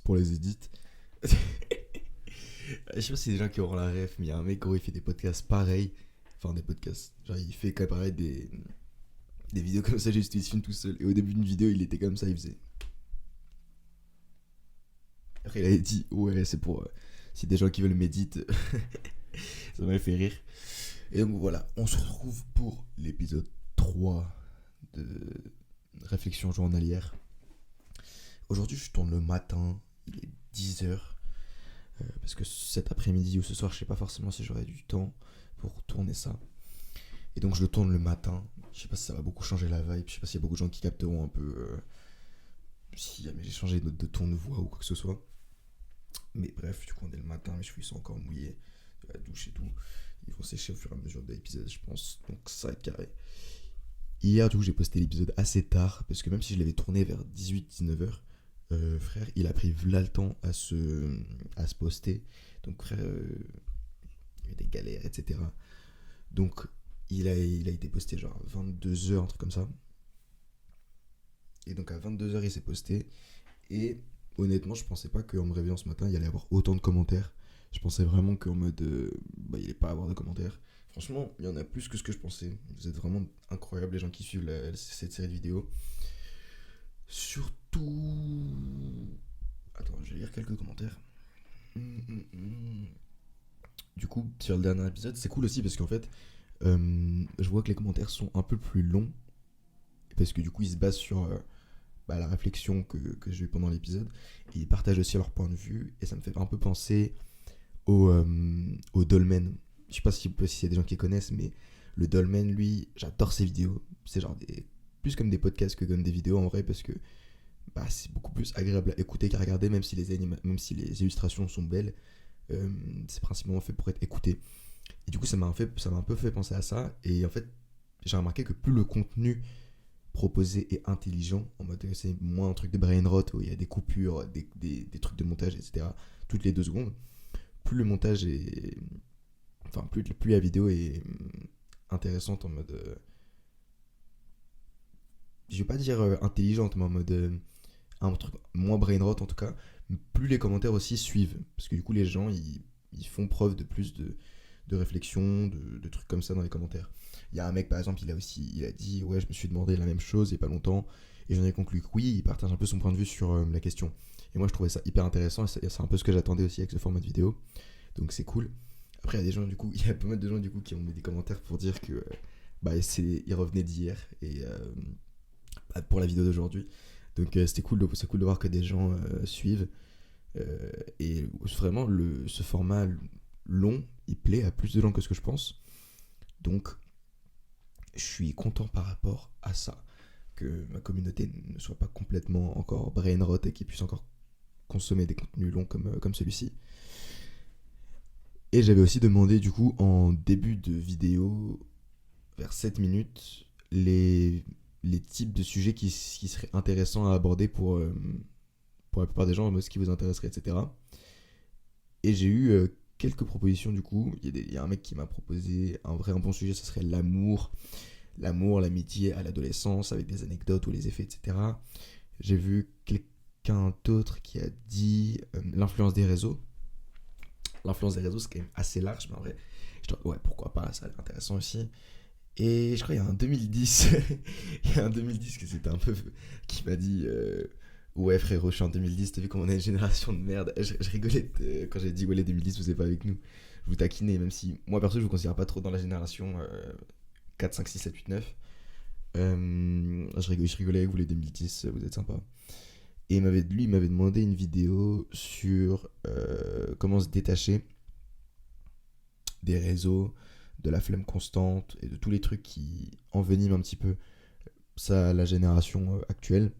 pour les edits. Je sais pas si c'est des gens qui auront la ref, mais il y a un mec gros, il fait des podcasts pareils. Enfin, des podcasts. Genre, il fait quand même pareil des vidéos comme ça, juste il se filme tout seul. Et au début d'une vidéo, il était comme ça, il faisait. Après, il avait dit, ouais, c'est pour. Si des gens qui veulent méditer, ça m'a fait rire. Et donc voilà, on se retrouve pour l'épisode 3 de Réflexion journalière. Aujourd'hui, je tourne le matin, il est 10 heures. Parce que cet après-midi ou ce soir, je sais pas forcément si j'aurai du temps pour tourner ça. Et donc, je le tourne le matin. Je sais pas si ça va beaucoup changer la vibe. Je sais pas s'il y a beaucoup de gens qui capteront un peu si jamais j'ai changé de ton de voix ou quoi que ce soit. Mais bref, du coup, on est le matin, mes cheveux ils sont encore mouillés de la douche et tout. Ils vont sécher au fur et à mesure de l'épisode, je pense. Donc, ça va être carré. Hier, du coup, j'ai posté l'épisode assez tard. Parce que même si je l'avais tourné vers 18-19 heures, frère, il a pris là le temps à se poster. Donc, frère, il y a eu des galères, etc. Donc, il a été posté genre à 22 heures, un truc comme ça. Et donc, à 22 heures, il s'est posté. Et honnêtement, je pensais pas qu'en me réveillant ce matin, il y allait avoir autant de commentaires. Je pensais vraiment qu'en mode. Il allait pas avoir de commentaires. Franchement, il y en a plus que ce que je pensais. Vous êtes vraiment incroyables, les gens qui suivent cette série de vidéos. Surtout. Attends, je vais lire quelques commentaires. Du coup, sur le dernier épisode, c'est cool aussi parce qu'en fait, je vois que les commentaires sont un peu plus longs. Parce que du coup, ils se basent sur la réflexion que j'ai eue pendant l'épisode. Et ils partagent aussi leur point de vue. Et ça me fait un peu penser au Dolmen. Je sais pas si y a des gens qui connaissent, mais le Dolmen, lui, j'adore ses vidéos. C'est genre plus comme des podcasts que comme des vidéos en vrai, parce que c'est beaucoup plus agréable à écouter qu'à regarder, même si les illustrations sont belles. C'est principalement fait pour être écouté. Et du coup, ça m'a un peu fait penser à ça. Et en fait, j'ai remarqué que plus le contenu proposé est intelligent, en mode c'est moins un truc de brain rot où il y a des coupures, des trucs de montage, etc. toutes les 2 secondes, plus le montage est. Enfin, plus la vidéo est intéressante en mode. Je vais pas dire intelligente, mais en mode. Un truc moins brain rot en tout cas, plus les commentaires aussi suivent. Parce que du coup, les gens ils font preuve de plus de réflexion, de trucs comme ça dans les commentaires. Il y a un mec par exemple, il a dit ouais, je me suis demandé la même chose il y a pas longtemps et j'en ai conclu que oui, il partage un peu son point de vue sur la question. Et moi je trouvais ça hyper intéressant et c'est un peu ce que j'attendais aussi avec ce format de vidéo. Donc c'est cool. Après il y a des gens du coup, il y a pas mal de gens du coup qui ont mis des commentaires pour dire que il revenait d'hier et pour la vidéo d'aujourd'hui. Donc c'est cool de voir que des gens suivent. Et vraiment, ce format long, il plaît à plus de gens que ce que je pense. Donc, je suis content par rapport à ça. Que ma communauté ne soit pas complètement encore brain rot et qu'ils puissent encore consommer des contenus longs comme celui-ci. Et j'avais aussi demandé, du coup, en début de vidéo, vers 7 minutes, les types de sujets qui seraient intéressants à aborder pour la plupart des gens, ce qui vous intéresserait, etc. Et j'ai eu quelques propositions du coup. Il y a un mec qui m'a proposé un bon sujet, ce serait l'amour, l'amitié à l'adolescence, avec des anecdotes ou les effets, etc. J'ai vu quelqu'un d'autre qui a dit l'influence des réseaux. L'influence des réseaux, c'est quand même assez large, mais en vrai, je dis, ouais, pourquoi pas, ça a l'air intéressant aussi. Et je crois qu'il y a un 2010, il y a un 2010 que c'était un peu qui m'a dit ouais frérot, je suis en 2010, t'as vu comment on est une génération de merde. Je rigolais quand j'ai dit ouais les 2010 vous êtes pas avec nous. Je vous taquinais même si moi perso je vous considère pas trop dans la génération 4, 5, 6, 7, 8, 9. Je rigolais avec vous les 2010, vous êtes sympa. Et lui il m'avait demandé une vidéo sur comment se détacher des réseaux, de la flemme constante et de tous les trucs qui enveniment un petit peu ça, la génération actuelle.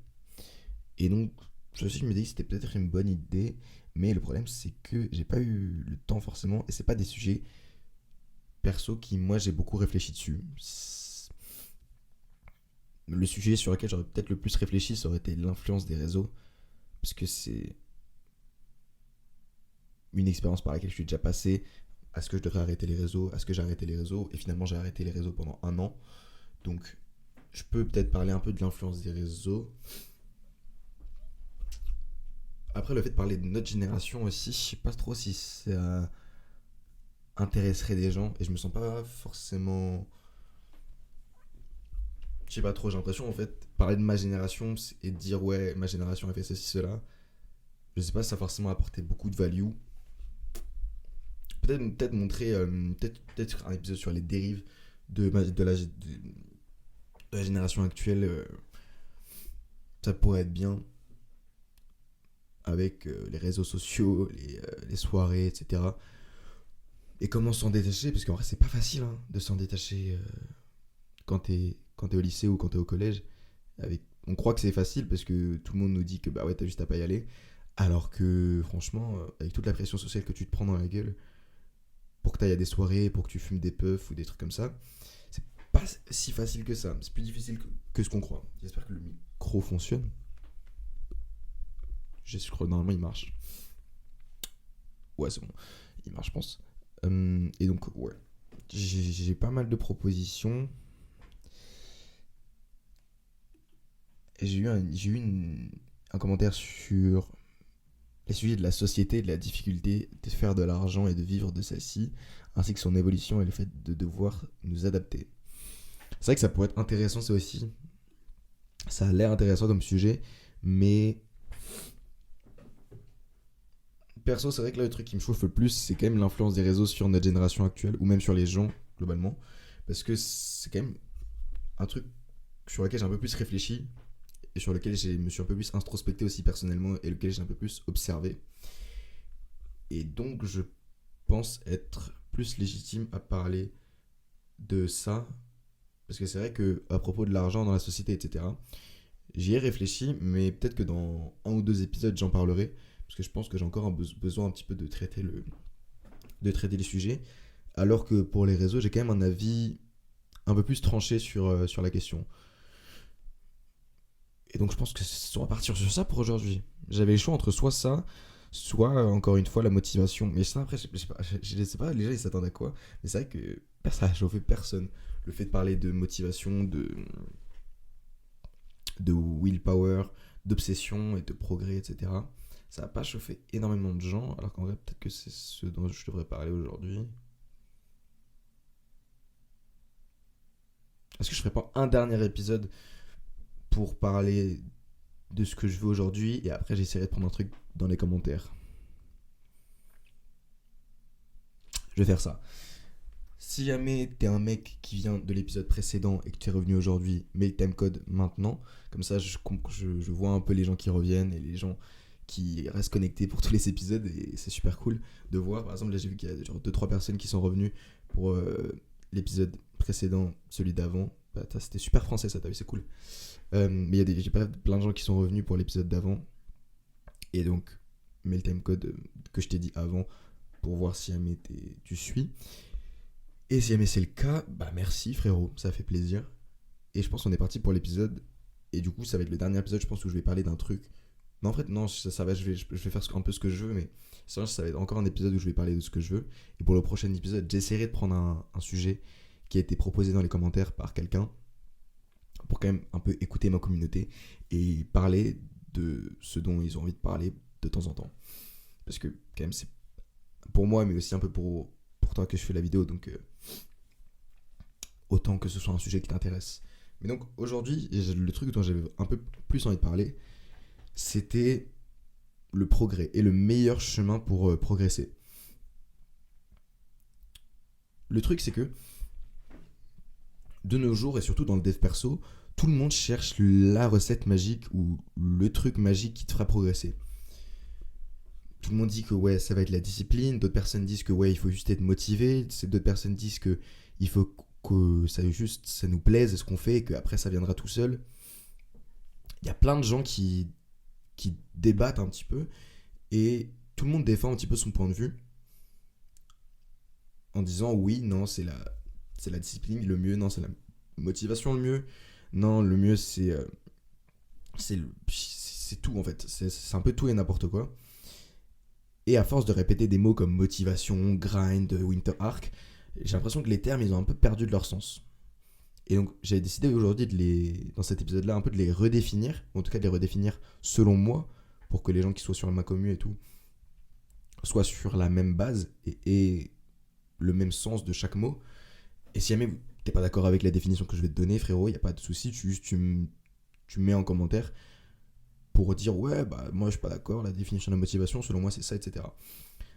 Et donc, je me dis que c'était peut-être une bonne idée, mais le problème c'est que j'ai pas eu le temps forcément, et c'est pas des sujets perso qui, moi, j'ai beaucoup réfléchi dessus. Le sujet sur lequel j'aurais peut-être le plus réfléchi, ça aurait été l'influence des réseaux, parce que c'est une expérience par laquelle je suis déjà passé. Est-ce que je devrais arrêter les réseaux? Est-ce que j'ai arrêté les réseaux? Et finalement, j'ai arrêté les réseaux pendant 1 an. Donc, je peux peut-être parler un peu de l'influence des réseaux. Après, le fait de parler de notre génération aussi, je sais pas trop si ça intéresserait des gens. Et je me sens pas forcément. Je sais pas trop, j'ai l'impression en fait, parler de ma génération et dire ouais, ma génération a fait ceci, cela. Je sais pas si ça a forcément apporté beaucoup de value. Peut-être montrer, peut-être un épisode sur les dérives de la génération actuelle, ça pourrait être bien avec les réseaux sociaux, les soirées, etc. Et comment s'en détacher, parce qu'en vrai c'est pas facile hein, de s'en détacher quand t'es au lycée ou quand t'es au collège. On croit que c'est facile parce que tout le monde nous dit que bah ouais t'as juste à pas y aller. Alors que franchement, avec toute la pression sociale que tu te prends dans la gueule, pour que tu ailles à des soirées, pour que tu fumes des puffs ou des trucs comme ça, c'est pas si facile que ça. C'est plus difficile que ce qu'on croit. J'espère que le micro fonctionne. Je crois que normalement il marche. Ouais, c'est bon. Il marche, je pense. Et donc, ouais. J'ai pas mal de propositions. Et un commentaire sur les sujets de la société, de la difficulté de faire de l'argent et de vivre de celle-ci, ainsi que son évolution et le fait de devoir nous adapter. C'est vrai que ça pourrait être intéressant, ça aussi. Ça a l'air intéressant comme sujet, mais perso, c'est vrai que là, le truc qui me chauffe le plus, c'est quand même l'influence des réseaux sur notre génération actuelle, ou même sur les gens, globalement. Parce que c'est quand même un truc sur lequel j'ai un peu plus réfléchi, et sur lequel je me suis un peu plus introspecté aussi personnellement, et lequel j'ai un peu plus observé. Et donc, je pense être plus légitime à parler de ça, parce que c'est vrai que à propos de l'argent dans la société, etc., j'y ai réfléchi, mais peut-être que dans un ou deux épisodes, j'en parlerai, parce que je pense que j'ai encore besoin un petit peu de traiter les sujets, alors que pour les réseaux, j'ai quand même un avis un peu plus tranché sur la question. Et donc je pense que on va partir sur ça pour aujourd'hui. J'avais le choix entre soit ça, soit encore une fois la motivation. Mais ça après, je sais pas les gens ils s'attendent à quoi. Mais c'est vrai que ça a chauffé personne. Le fait de parler de motivation, de willpower, d'obsession et de progrès, etc. Ça n'a pas chauffé énormément de gens, alors qu'en vrai peut-être que c'est ce dont je devrais parler aujourd'hui. Est-ce que je ferais pas un dernier épisode pour parler de ce que je veux aujourd'hui et après j'essaierai de prendre un truc dans les commentaires. Je vais faire ça. Si jamais t'es un mec qui vient de l'épisode précédent et que tu es revenu aujourd'hui, mets le timecode maintenant. Comme ça, je vois un peu les gens qui reviennent et les gens qui restent connectés pour tous les épisodes. Et c'est super cool de voir. Par exemple, là, j'ai vu qu'il y a genre 2-3 personnes qui sont revenues pour l'épisode précédent, celui d'avant. Bah, c'était super français, ça, t'as vu, c'est cool. Mais j'ai plein de gens qui sont revenus pour l'épisode d'avant. Et donc, mets le timecode que je t'ai dit avant pour voir si jamais tu suis. Et si jamais c'est le cas, bah merci frérot, ça fait plaisir. Et je pense qu'on est parti pour l'épisode. Et du coup, ça va être le dernier épisode, je pense, où je vais parler d'un truc. Non, en fait, non, ça va, je vais faire un peu ce que je veux, mais ça va être encore un épisode où je vais parler de ce que je veux. Et pour le prochain épisode, j'essaierai de prendre un sujet qui a été proposé dans les commentaires par quelqu'un pour quand même un peu écouter ma communauté et parler de ce dont ils ont envie de parler de temps en temps. Parce que quand même, c'est pour moi, mais aussi un peu pour toi que je fais la vidéo, donc autant que ce soit un sujet qui t'intéresse. Mais donc aujourd'hui, le truc dont j'avais un peu plus envie de parler, c'était le progrès et le meilleur chemin pour progresser. Le truc, c'est que de nos jours, et surtout dans le dev perso, tout le monde cherche la recette magique ou le truc magique qui te fera progresser. Tout le monde dit que ouais, ça va être la discipline, d'autres personnes disent que ouais, il faut juste être motivé, d'autres personnes disent que il faut que ça nous plaise ce qu'on fait et qu'après ça viendra tout seul. Il y a plein de gens qui débattent un petit peu et tout le monde défend un petit peu son point de vue en disant oui, non, c'est la discipline le mieux, non, c'est la motivation le mieux, non, le mieux c'est tout en fait, c'est un peu tout et n'importe quoi. Et à force de répéter des mots comme motivation, grind, winter arc, j'ai l'impression que les termes ils ont un peu perdu de leur sens. Et donc j'ai décidé aujourd'hui dans cet épisode-là un peu de les redéfinir, ou en tout cas de les redéfinir selon moi, pour que les gens qui soient sur le Macomu et tout soient sur la même base et le même sens de chaque mot. Et si jamais t'es pas d'accord avec la définition que je vais te donner, frérot, il n'y a pas de souci, tu mets en commentaire pour dire ouais, bah moi je suis pas d'accord, la définition de la motivation, selon moi c'est ça, etc.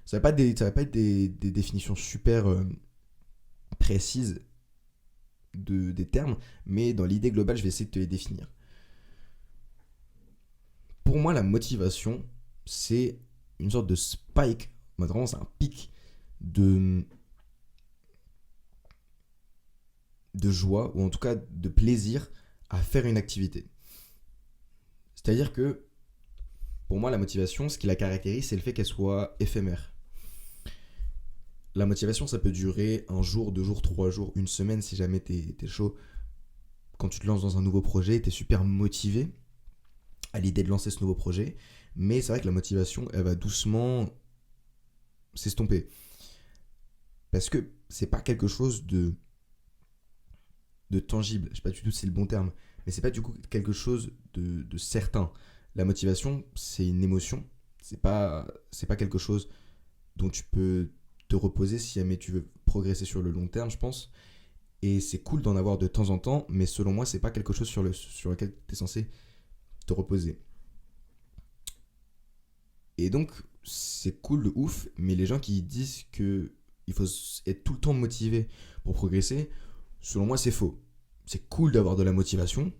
Ça va pas être des définitions super précises des termes, mais dans l'idée globale, je vais essayer de te les définir. Pour moi, la motivation, c'est une sorte de spike, vraiment c'est un pic de, de joie, ou en tout cas de plaisir à faire une activité. C'est-à-dire que, pour moi, la motivation, ce qui la caractérise, c'est le fait qu'elle soit éphémère. La motivation, ça peut durer un jour, 2 jours, 3 jours, une semaine, si jamais t'es chaud. Quand tu te lances dans un nouveau projet, t'es super motivé à l'idée de lancer ce nouveau projet, mais c'est vrai que la motivation, elle va doucement s'estomper. Parce que c'est pas quelque chose de tangible, je sais pas du tout si c'est le bon terme, mais c'est pas du coup quelque chose de certain. La motivation, c'est une émotion, c'est pas quelque chose dont tu peux te reposer si jamais tu veux progresser sur le long terme, je pense. Et c'est cool d'en avoir de temps en temps, mais selon moi, c'est pas quelque chose sur lequel tu es censé te reposer. Et donc, c'est cool de ouf, mais les gens qui disent que il faut être tout le temps motivé pour progresser, selon moi, c'est faux. C'est cool d'avoir de la motivation,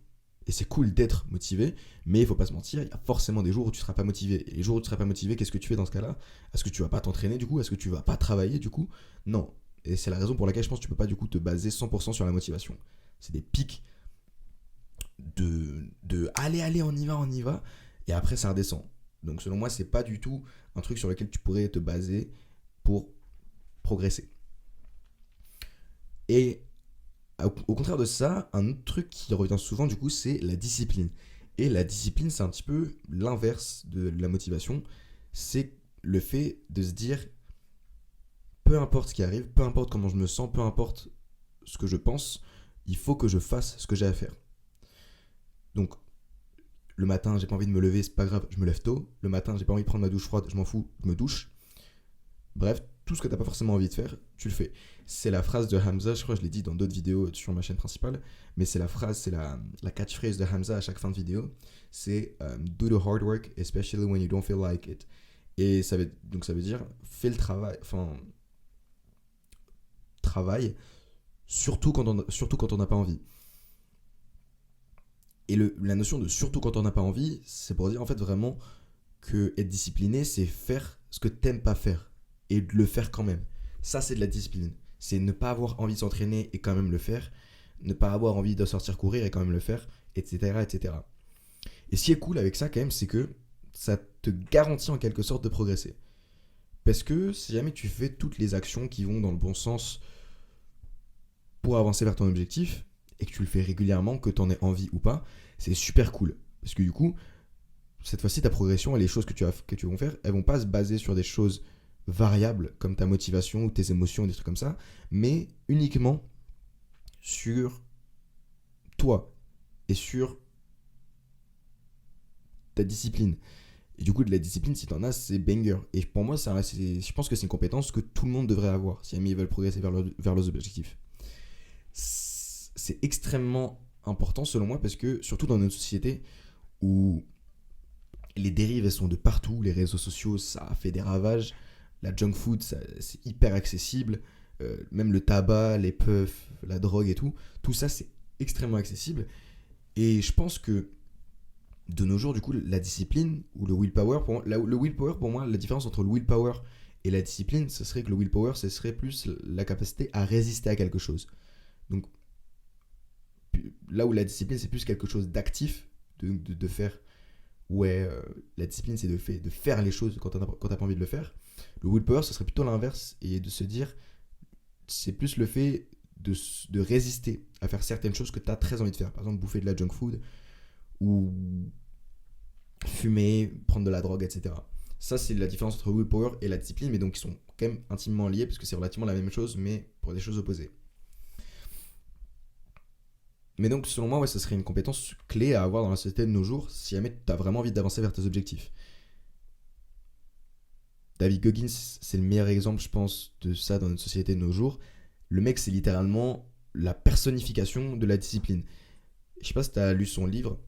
et c'est cool d'être motivé, mais il faut pas se mentir, il y a forcément des jours où tu seras pas motivé. Et les jours où tu seras pas motivé, qu'est-ce que tu fais dans ce cas-là? Est-ce que tu vas pas t'entraîner du coup? Est-ce que tu vas pas travailler du coup? Non. Et c'est la raison pour laquelle je pense que tu peux pas du coup te baser 100% sur la motivation. C'est des pics de allez, on y va, et après ça redescend. Donc selon moi, c'est pas du tout un truc sur lequel tu pourrais te baser pour progresser. Et au contraire de ça, un autre truc qui revient souvent du coup, c'est la discipline. Et la discipline, c'est un petit peu l'inverse de la motivation. C'est le fait de se dire, peu importe ce qui arrive, peu importe comment je me sens, peu importe ce que je pense, il faut que je fasse ce que j'ai à faire. Donc, le matin, j'ai pas envie de me lever, c'est pas grave, je me lève tôt. Le matin, j'ai pas envie de prendre ma douche froide, je m'en fous, je me douche. Bref, tout ce que t'as pas forcément envie de faire, tu le fais. C'est la phrase de Hamza, je crois que je l'ai dit dans d'autres vidéos sur ma chaîne principale, mais c'est la phrase, c'est la catchphrase de Hamza à chaque fin de vidéo. C'est do the hard work, especially when you don't feel like it. Et donc ça veut dire fais le travail, travail, surtout quand on n'a pas envie. Et la notion de surtout quand on n'a pas envie, c'est pour dire en fait vraiment que être discipliné, c'est faire ce que t'aimes pas faire et de le faire quand même. Ça, c'est de la discipline. C'est ne pas avoir envie de s'entraîner et quand même le faire, ne pas avoir envie de sortir courir et quand même le faire, etc., etc. Et ce qui est cool avec ça quand même, c'est que ça te garantit en quelque sorte de progresser. Parce que si jamais tu fais toutes les actions qui vont dans le bon sens pour avancer vers ton objectif, et que tu le fais régulièrement, que tu en aies envie ou pas, c'est super cool. Parce que du coup, cette fois-ci, ta progression et les choses que tu vas faire, elles vont pas se baser sur des choses variables comme ta motivation ou tes émotions ou des trucs comme ça, mais uniquement sur toi et sur ta discipline. Et du coup, de la discipline, si t'en as, c'est banger. Et pour moi, je pense que c'est une compétence que tout le monde devrait avoir si jamais ils veulent progresser vers leurs objectifs. C'est extrêmement important selon moi parce que, surtout dans notre société où les dérives elles sont de partout, les réseaux sociaux ça fait des ravages, la junk food c'est hyper accessible, même le tabac, les puffs, la drogue et tout ça c'est extrêmement accessible. Et je pense que de nos jours, du coup, la discipline ou le willpower, le willpower, pour moi, la différence entre le willpower et la discipline, ce serait que le willpower, ce serait plus la capacité à résister à quelque chose. Donc, là où la discipline, c'est plus quelque chose d'actif, de faire. Ouais, la discipline, c'est de faire les choses quand t'as pas envie de le faire. Le willpower, ce serait plutôt l'inverse, et de se dire, c'est plus le fait de résister à faire certaines choses que t'as très envie de faire. Par exemple, bouffer de la junk food, ou fumer, prendre de la drogue, etc. Ça, c'est la différence entre willpower et la discipline, mais donc ils sont quand même intimement liés, parce que c'est relativement la même chose, mais pour des choses opposées. Mais donc, selon moi, ouais, ce serait une compétence clé à avoir dans la société de nos jours, si jamais tu as vraiment envie d'avancer vers tes objectifs. David Goggins, c'est le meilleur exemple, je pense, de ça dans notre société de nos jours. Le mec, c'est littéralement la personnification de la discipline. Je sais pas si tu as lu son livre,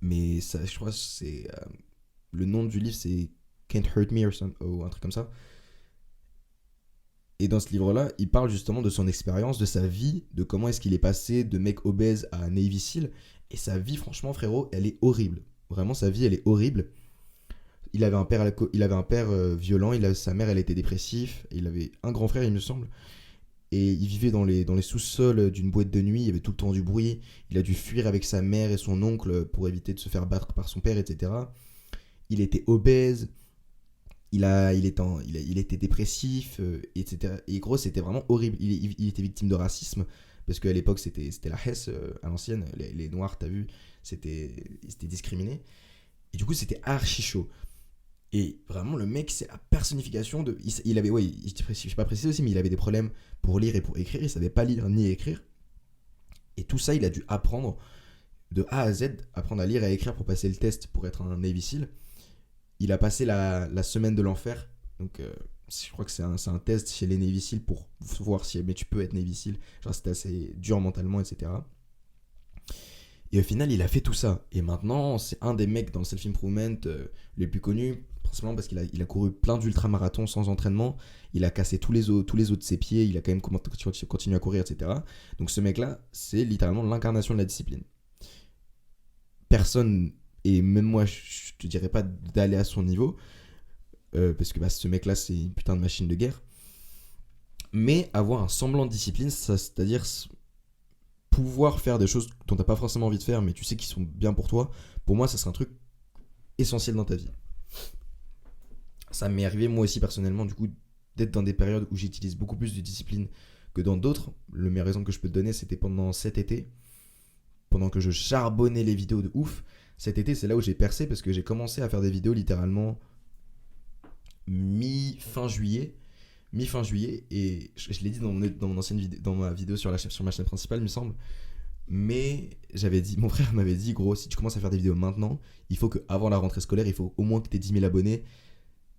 mais ça, je crois que c'est. Le nom du livre, c'est Can't Hurt Me ou un truc comme ça. Et dans ce livre-là, il parle justement de son expérience, de sa vie, de comment est-ce qu'il est passé de mec obèse à Navy Seal. Et sa vie, franchement, frérot, elle est horrible. Vraiment, sa vie, elle est horrible. Il avait un père violent, sa mère, elle était dépressive. Il avait un grand frère, il me semble. Et il vivait dans les sous-sols d'une boîte de nuit, il y avait tout le temps du bruit. Il a dû fuir avec sa mère et son oncle pour éviter de se faire battre par son père, etc. Il était obèse, il était dépressif, etc. Et gros, c'était vraiment horrible. Il était victime de racisme, parce qu'à l'époque, c'était la Hesse, à l'ancienne. Les Noirs, t'as vu, ils étaient discriminés. Et du coup, c'était archi chaud. Et vraiment, le mec, c'est la personnification de. Il avait, ouais, je sais pas préciser aussi, mais il avait des problèmes pour lire et pour écrire. Il savait pas lire ni écrire. Et tout ça, il a dû apprendre de A à Z, apprendre à lire et à écrire pour passer le test pour être un Navy SEAL. Il a passé la semaine de l'enfer. Donc, je crois que c'est un test chez les Navy SEAL pour voir si mais tu peux être Navy SEAL. Genre, c'était assez dur mentalement, etc. Et au final, il a fait tout ça. Et maintenant, c'est un des mecs dans le self-improvement les plus connus, principalement parce qu'il a couru plein d'ultramarathons sans entraînement. Il a cassé tous les os de ses pieds. Il a quand même continué à courir, etc. Donc ce mec-là, c'est littéralement l'incarnation de la discipline. Personne, et même moi, je te dirais pas d'aller à son niveau, parce que ce mec-là, c'est une putain de machine de guerre. Mais avoir un semblant de discipline, c'est-à-dire pouvoir faire des choses dont t'as pas forcément envie de faire, mais tu sais qu'ils sont bien pour moi, ça serait un truc essentiel dans ta vie. Ça m'est arrivé moi aussi personnellement, du coup, d'être dans des périodes où j'utilise beaucoup plus de discipline que dans d'autres. Le meilleur exemple que je peux te donner, c'était pendant cet été, pendant que je charbonnais les vidéos de ouf. Cet été, c'est là où j'ai percé parce que j'ai commencé à faire des vidéos littéralement mi-fin juillet, et je l'ai dit dans mon ancienne vidéo, dans ma vidéo sur ma chaîne principale, il me semble. Mais mon frère m'avait dit, gros, si tu commences à faire des vidéos maintenant, il faut qu'avant la rentrée scolaire, il faut au moins que tu aies 10 000 abonnés,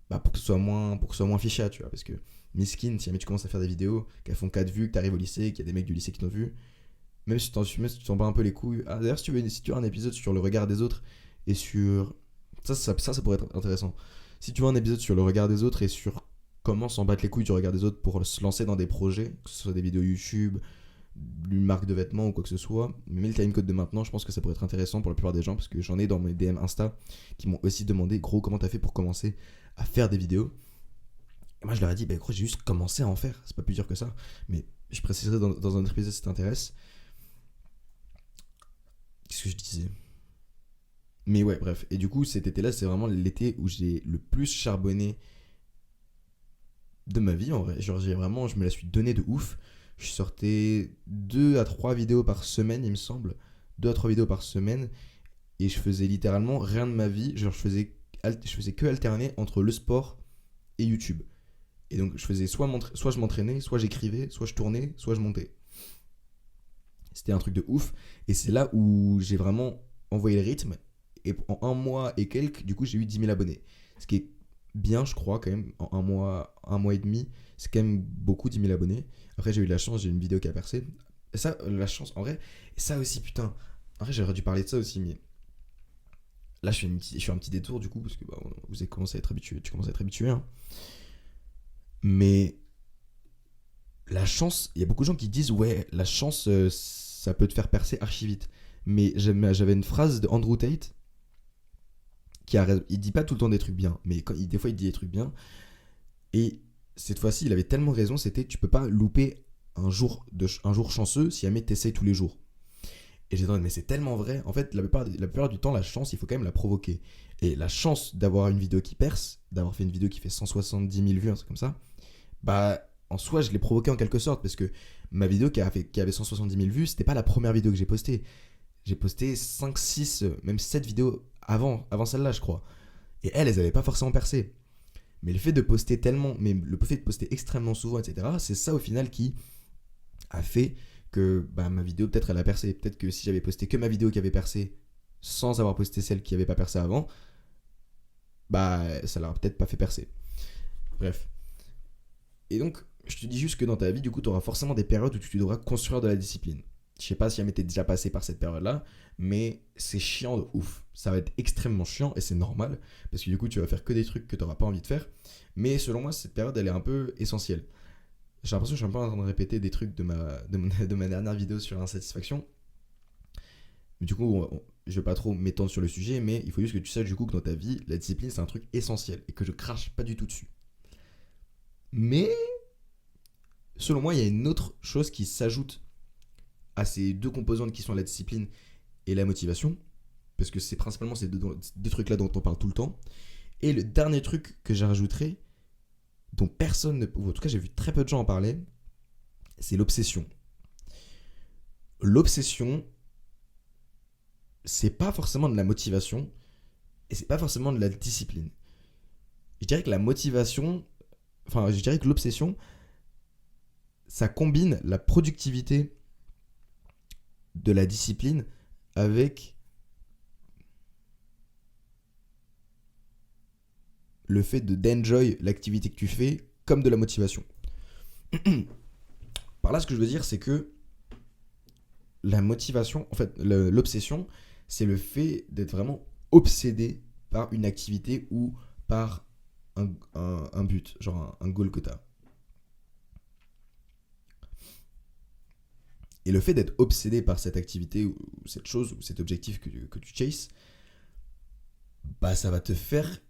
pour que ce soit moins ficha, tu vois. Parce que miskin, si jamais tu commences à faire des vidéos qu'elles font 4 vues, que tu arrives au lycée, qu'il y a des mecs du lycée qui t'ont vu, même si tu t'en bats un peu les couilles. Ah, d'ailleurs, si tu veux un épisode sur le regard des autres et sur. Ça pourrait être intéressant. Si tu veux un épisode sur le regard des autres et sur comment s'en battre les couilles du regard des autres pour se lancer dans des projets, que ce soit des vidéos YouTube, une marque de vêtements ou quoi que ce soit, mais le timecode de maintenant, je pense que ça pourrait être intéressant pour la plupart des gens parce que j'en ai dans mes DM Insta qui m'ont aussi demandé, gros, comment t'as fait pour commencer à faire des vidéos. Et moi, je leur ai dit, gros, j'ai juste commencé à en faire, c'est pas plus dur que ça. Mais je préciserai dans un autre épisode si t'intéresse. Qu'est-ce que je disais? Mais ouais, bref. Et du coup, cet été-là, c'est vraiment l'été où j'ai le plus charbonné de ma vie, en vrai. Genre, je me la suis donné de ouf. Je sortais 2 à 3 vidéos par semaine, il me semble. 2 à 3 vidéos par semaine. Et je faisais littéralement rien de ma vie. Genre, je faisais que alterner entre le sport et YouTube. Et donc, je faisais soit je m'entraînais, soit j'écrivais, soit je tournais, soit je montais. C'était un truc de ouf. Et c'est là où j'ai vraiment envoyé le rythme. Et en un mois et quelques, du coup, j'ai eu 10 000 abonnés. Ce qui est bien, je crois, quand même, en un mois et demi. C'est quand même beaucoup, 10 000 abonnés. Après, j'ai eu de la chance, j'ai une vidéo qui a percé. Et ça, la chance, en vrai, et ça aussi, putain. En vrai, j'aurais dû parler de ça aussi, mais là, je fais un petit détour, du coup, parce que vous avez commencé à être habitué. Tu commences à être habitué, hein. Mais la chance, il y a beaucoup de gens qui disent, ouais, la chance, ça peut te faire percer archi vite. Mais j'avais une phrase de Andrew Tate il dit pas tout le temps des trucs bien, mais des fois il dit des trucs bien. Et cette fois-ci, il avait tellement raison, c'était tu peux pas louper un jour chanceux si jamais t'essayes tous les jours. Et j'ai dit, mais c'est tellement vrai. En fait, la plupart du temps, la chance, il faut quand même la provoquer. Et la chance d'avoir une vidéo qui perce, d'avoir fait une vidéo qui fait 170 000 vues, un truc comme ça, en soi, je l'ai provoqué en quelque sorte, parce que ma vidéo qui avait 170 000 vues, c'était pas la première vidéo que j'ai postée. J'ai posté 5, 6, même 7 vidéos avant celle-là, je crois. Et elles avaient pas forcément percé. Mais le fait de poster extrêmement souvent, etc., c'est ça au final qui a fait que ma vidéo, peut-être elle a percé. Peut-être que si j'avais posté que ma vidéo qui avait percé sans avoir posté celle qui avait pas percé avant, ça l'aurait peut-être pas fait percer. Bref. Et donc, je te dis juste que dans ta vie, du coup, tu auras forcément des périodes où tu devras construire de la discipline. Je sais pas si jamais t'es déjà passé par cette période-là, mais c'est chiant de ouf. Ça va être extrêmement chiant et c'est normal, parce que du coup, tu vas faire que des trucs que tu n'auras pas envie de faire. Mais selon moi, cette période, elle est un peu essentielle. J'ai l'impression que je suis un peu en train de répéter des trucs de ma dernière vidéo sur l'insatisfaction. Mais du coup, je vais pas trop m'étendre sur le sujet, mais il faut juste que tu saches du coup que dans ta vie, la discipline, c'est un truc essentiel et que je crache pas du tout dessus. Mais, selon moi, il y a une autre chose qui s'ajoute à ces deux composantes qui sont la discipline et la motivation, parce que c'est principalement ces deux trucs-là dont on parle tout le temps. Et le dernier truc que j'ai rajouté, dont personne ne... ou en tout cas j'ai vu très peu de gens en parler, c'est l'obsession. L'obsession, c'est pas forcément de la motivation, et c'est pas forcément de la discipline. Je dirais que la motivation, enfin je dirais que l'obsession, ça combine la productivité de la discipline avec le fait d'enjoy l'activité que tu fais comme de la motivation. Par là, ce que je veux dire, c'est que la motivation, en fait, l'obsession, c'est le fait d'être vraiment obsédé par une activité ou par un but, genre un goal que tu as. Et le fait d'être obsédé par cette activité ou cette chose ou cet objectif que tu chases, bah ça va te faire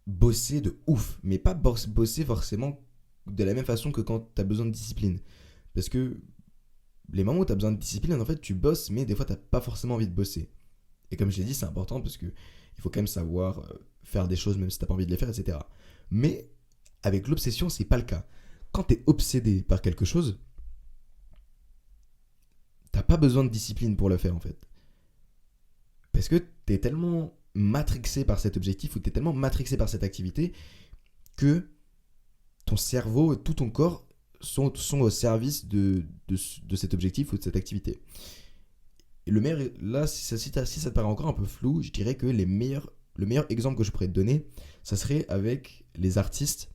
bosser de ouf. Mais pas bosser forcément de la même façon que quand tu as besoin de discipline. Parce que les moments où tu as besoin de discipline, en fait, tu bosses, mais des fois, tu n'as pas forcément envie de bosser. Et comme je l'ai dit, c'est important parce que il faut quand même savoir faire des choses même si tu n'as pas envie de les faire, etc. Mais avec l'obsession, c'est pas le cas. Quand tu es obsédé par quelque chose, t'as pas besoin de discipline pour le faire en fait. Parce que tu es tellement matrixé par cet objectif ou tu es tellement matrixé par cette activité que ton cerveau, tout ton corps sont au service de cet objectif ou de cette activité. Et le meilleur, là, si ça te paraît encore un peu flou, je dirais que le meilleur exemple que je pourrais te donner, ça serait avec les artistes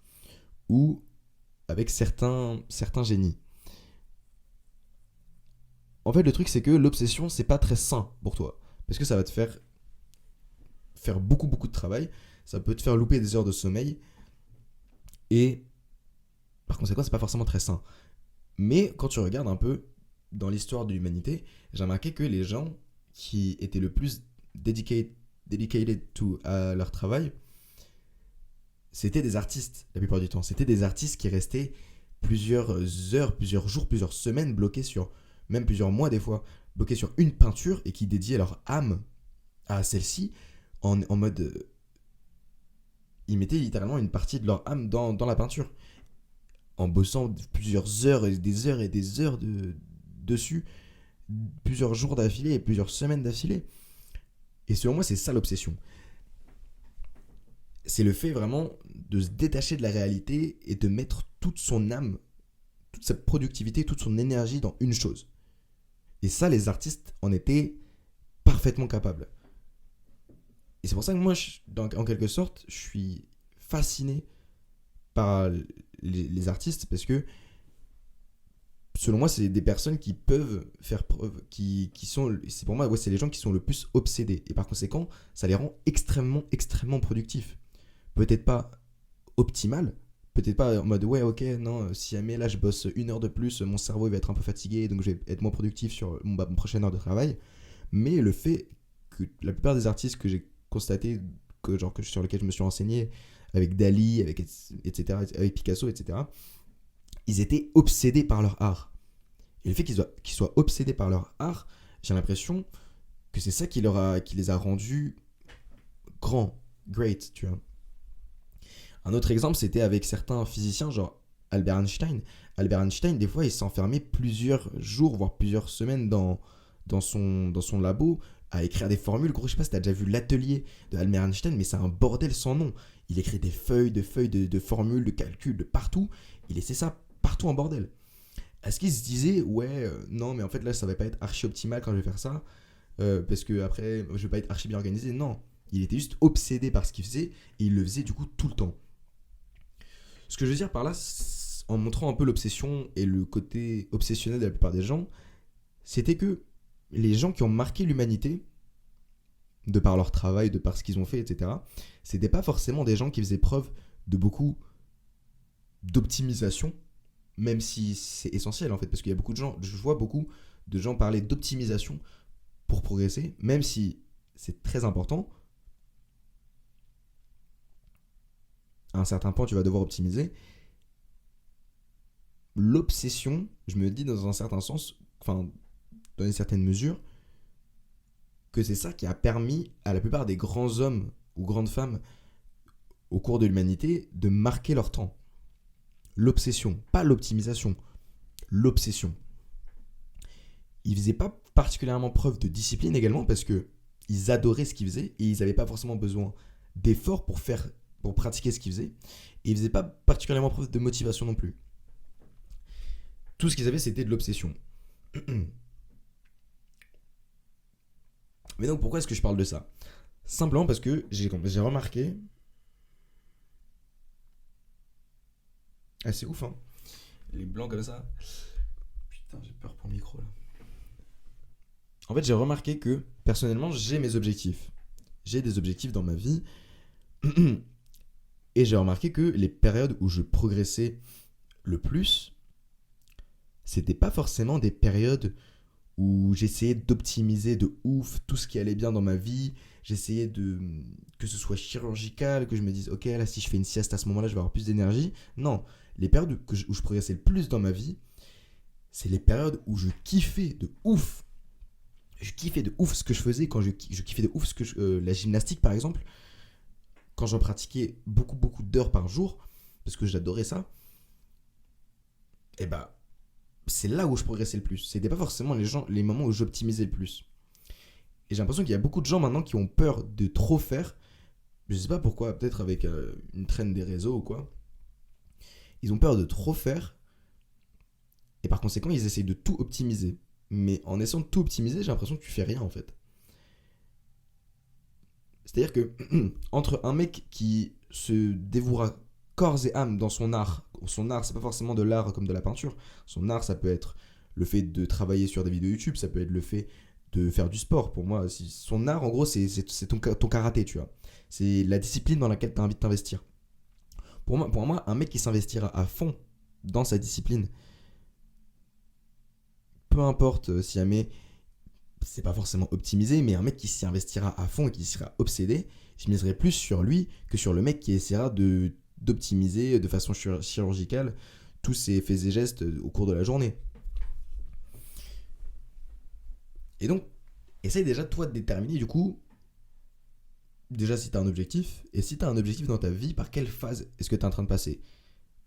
ou avec certains génies. En fait, le truc, c'est que l'obsession, c'est pas très sain pour toi. Parce que ça va te faire beaucoup, beaucoup de travail. Ça peut te faire louper des heures de sommeil. Et par conséquent, c'est pas forcément très sain. Mais quand tu regardes un peu dans l'histoire de l'humanité, j'ai remarqué que les gens qui étaient le plus dedicated à leur travail, c'était des artistes la plupart du temps. C'était des artistes qui restaient plusieurs heures, plusieurs jours, plusieurs semaines bloqués sur, même plusieurs mois des fois, bloqués sur une peinture et qui dédiaient leur âme à celle-ci en mode... ils mettaient littéralement une partie de leur âme dans la peinture. En bossant plusieurs heures et des heures dessus, plusieurs jours d'affilée et plusieurs semaines d'affilée. Et selon moi, c'est ça l'obsession. C'est le fait vraiment de se détacher de la réalité et de mettre toute son âme, toute sa productivité, toute son énergie dans une chose. Et ça, les artistes en étaient parfaitement capables. Et c'est pour ça que moi, en quelque sorte, je suis fasciné par les artistes parce que selon moi, c'est des personnes qui peuvent faire preuve, qui sont, c'est pour moi, ouais, c'est les gens qui sont le plus obsédés. Et par conséquent, ça les rend extrêmement, extrêmement productifs. Peut-être pas optimal, peut-être pas en mode, ouais, ok, non, si jamais là je bosse une heure de plus, mon cerveau il va être un peu fatigué, donc je vais être moins productif sur mon prochaine heure de travail. Mais le fait que la plupart des artistes que j'ai constaté, sur lesquels je me suis renseigné, avec Dali, etc., avec Picasso, etc., ils étaient obsédés par leur art. Et le fait qu'ils soient obsédés par leur art, j'ai l'impression que c'est ça qui les a rendus grands, great, tu vois. Un autre exemple, c'était avec certains physiciens, genre Albert Einstein. Albert Einstein, des fois, il s'enfermait plusieurs jours, voire plusieurs semaines dans son labo à écrire des formules. Gros, je sais pas si t'as déjà vu l'atelier de Albert Einstein, mais c'est un bordel sans nom. Il écrit des feuilles de formules, de calculs, de partout. Il laissait ça partout en bordel. Est-ce qu'il se disait, ouais, non, mais en fait là, ça va pas être archi optimal quand je vais faire ça, parce que après, je vais pas être archi bien organisé. Non, il était juste obsédé par ce qu'il faisait et il le faisait du coup tout le temps. Ce que je veux dire par là, en montrant un peu l'obsession et le côté obsessionnel de la plupart des gens, c'était que les gens qui ont marqué l'humanité, de par leur travail, de par ce qu'ils ont fait, etc., c'était pas forcément des gens qui faisaient preuve de beaucoup d'optimisation, même si c'est essentiel en fait, parce qu'il y a beaucoup de gens, je vois beaucoup de gens parler d'optimisation pour progresser, même si c'est très important. À un certain point, tu vas devoir optimiser. L'obsession, je me dis dans un certain sens, enfin, dans une certaine mesure, que c'est ça qui a permis à la plupart des grands hommes ou grandes femmes au cours de l'humanité de marquer leur temps. L'obsession, pas l'optimisation, l'obsession. Ils faisaient pas particulièrement preuve de discipline également parce que ils adoraient ce qu'ils faisaient et ils n'avaient pas forcément besoin d'efforts pour pratiquer ce qu'ils faisaient. Et ils faisaient pas particulièrement preuve de motivation non plus. Tout ce qu'ils avaient, c'était de l'obsession. Mais donc pourquoi est-ce que je parle de ça? Simplement parce que j'ai remarqué. Ah, c'est ouf, hein. Les blancs comme ça. Putain, j'ai peur pour le micro là. En fait, j'ai remarqué que personnellement, j'ai mes objectifs. J'ai des objectifs dans ma vie. Et j'ai remarqué que les périodes où je progressais le plus, c'était pas forcément des périodes où j'essayais d'optimiser de ouf tout ce qui allait bien dans ma vie. J'essayais de que ce soit chirurgical, que je me dise ok là si je fais une sieste à ce moment-là je vais avoir plus d'énergie. Non, les périodes où je progressais le plus dans ma vie, c'est les périodes où je kiffais de ouf. Je kiffais de ouf ce que je faisais quand je kiffais de ouf la gymnastique par exemple. Quand j'en pratiquais beaucoup d'heures par jour parce que j'adorais ça. Et bah c'est là où je progressais le plus. C'était pas forcément les moments où j'optimisais le plus. Et j'ai l'impression qu'il y a beaucoup de gens maintenant qui ont peur de trop faire. Je sais pas pourquoi, peut-être avec une traîne des réseaux ou quoi. Ils ont peur de trop faire. Et par conséquent, ils essayent de tout optimiser. Mais en essayant de tout optimiser, j'ai l'impression que tu fais rien en fait. C'est-à-dire que entre un mec qui se dévouera corps et âme dans son art c'est pas forcément de l'art comme de la peinture, son art ça peut être le fait de travailler sur des vidéos YouTube, ça peut être le fait de faire du sport. Pour moi, son art en gros c'est ton karaté, tu vois. C'est la discipline dans laquelle tu as envie de t'investir. Pour moi, un mec qui s'investira à fond dans sa discipline, peu importe si jamais c'est pas forcément optimisé, mais un mec qui s'y investira à fond et qui sera obsédé, je miserai plus sur lui que sur le mec qui essaiera d'optimiser de façon chirurgicale tous ses faits et gestes au cours de la journée. Et donc, essaye déjà toi de déterminer du coup, déjà si tu as un objectif, et si tu as un objectif dans ta vie, par quelle phase est-ce que tu es en train de passer?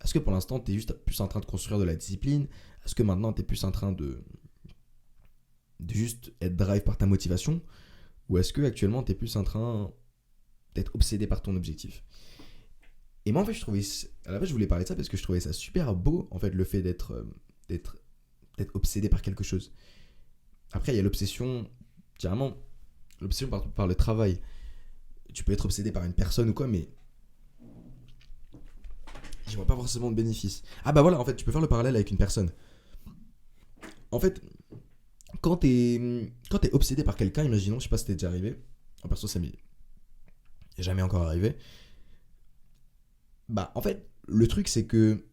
Est-ce que pour l'instant tu es juste plus en train de construire de la discipline? Est-ce que maintenant tu es plus en train de juste être drive par ta motivation? Ou est-ce que actuellement tu es plus en train d'être obsédé par ton objectif? Et moi en fait à la base je voulais parler de ça parce que je trouvais ça super beau en fait le fait d'être obsédé par quelque chose. Après il y a l'obsession, carrément l'obsession par le travail. Tu peux être obsédé par une personne ou quoi, mais je vois pas forcément de bénéfice. Ah bah voilà, en fait tu peux faire le parallèle avec une personne. En fait quand t'es obsédé par quelqu'un, imaginons, je sais pas si t'es déjà arrivé, en perso ça m'est jamais encore arrivé. Bah en fait le truc c'est que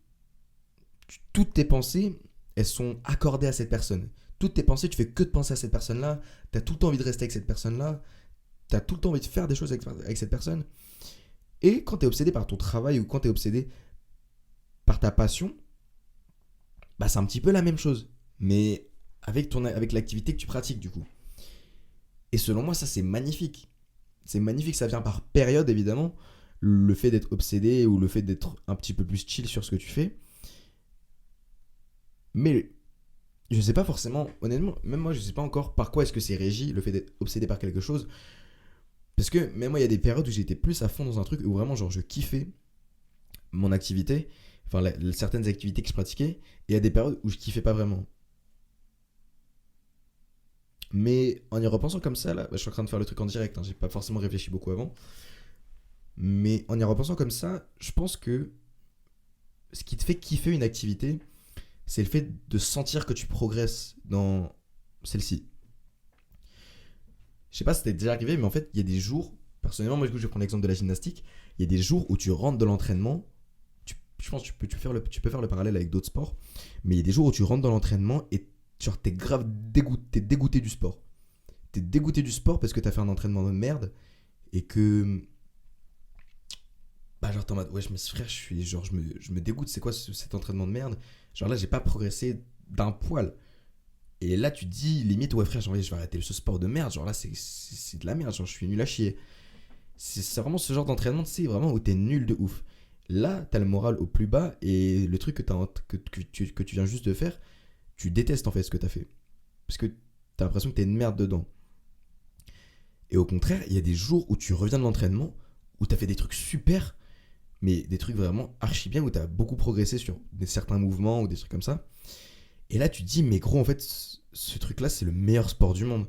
toutes tes pensées elles sont accordées à cette personne. Toutes tes pensées, tu fais que de penser à cette personne-là, t'as tout le temps envie de rester avec cette personne-là, t'as tout le temps envie de faire des choses avec cette personne. Et quand t'es obsédé par ton travail ou quand t'es obsédé par ta passion, bah c'est un petit peu la même chose, mais avec l'activité que tu pratiques du coup. Et selon moi, ça c'est magnifique. C'est magnifique, ça vient par période évidemment, le fait d'être obsédé ou le fait d'être un petit peu plus chill sur ce que tu fais. Mais je sais pas forcément, honnêtement, même moi je sais pas encore par quoi est-ce que c'est régi, le fait d'être obsédé par quelque chose. Parce que même moi il y a des périodes où j'étais plus à fond dans un truc où vraiment genre je kiffais mon activité, enfin certaines activités que je pratiquais, et il y a des périodes où je kiffais pas vraiment. Mais en y repensant comme ça, là, bah, je suis en train de faire le truc en direct, hein, j'ai pas forcément réfléchi beaucoup avant. Mais en y repensant comme ça, je pense que ce qui te fait kiffer une activité, c'est le fait de sentir que tu progresses dans celle-ci. Je sais pas si t'es déjà arrivé, mais en fait, il y a des jours, personnellement, moi, du coup, je vais prendre l'exemple de la gymnastique. Il y a des jours où tu rentres de l'entraînement. Je pense que tu peux faire le parallèle avec d'autres sports, mais il y a des jours où tu rentres dans l'entraînement et genre, t'es grave dégoûté, t'es dégoûté du sport. T'es dégoûté du sport parce que t'as fait un entraînement de merde et que. Bah, genre, t'es en mode, ouais, frère, je me dégoûte, c'est quoi cet entraînement de merde? Genre là, j'ai pas progressé d'un poil. Et là, tu te dis, limite, ouais, frère, je vais arrêter ce sport de merde. Genre là, c'est de la merde, genre, je suis nul à chier. C'est vraiment ce genre d'entraînement, tu sais, vraiment où t'es nul de ouf. Là, t'as le moral au plus bas et le truc que tu viens juste de faire, tu détestes en fait ce que t'as fait. Parce que t'as l'impression que t'es une merde dedans. Et au contraire, il y a des jours où tu reviens de l'entraînement, où t'as fait des trucs super, mais des trucs vraiment archi bien, où t'as beaucoup progressé sur certains mouvements ou des trucs comme ça. Et là, tu te dis, mais gros, en fait, ce truc-là, c'est le meilleur sport du monde.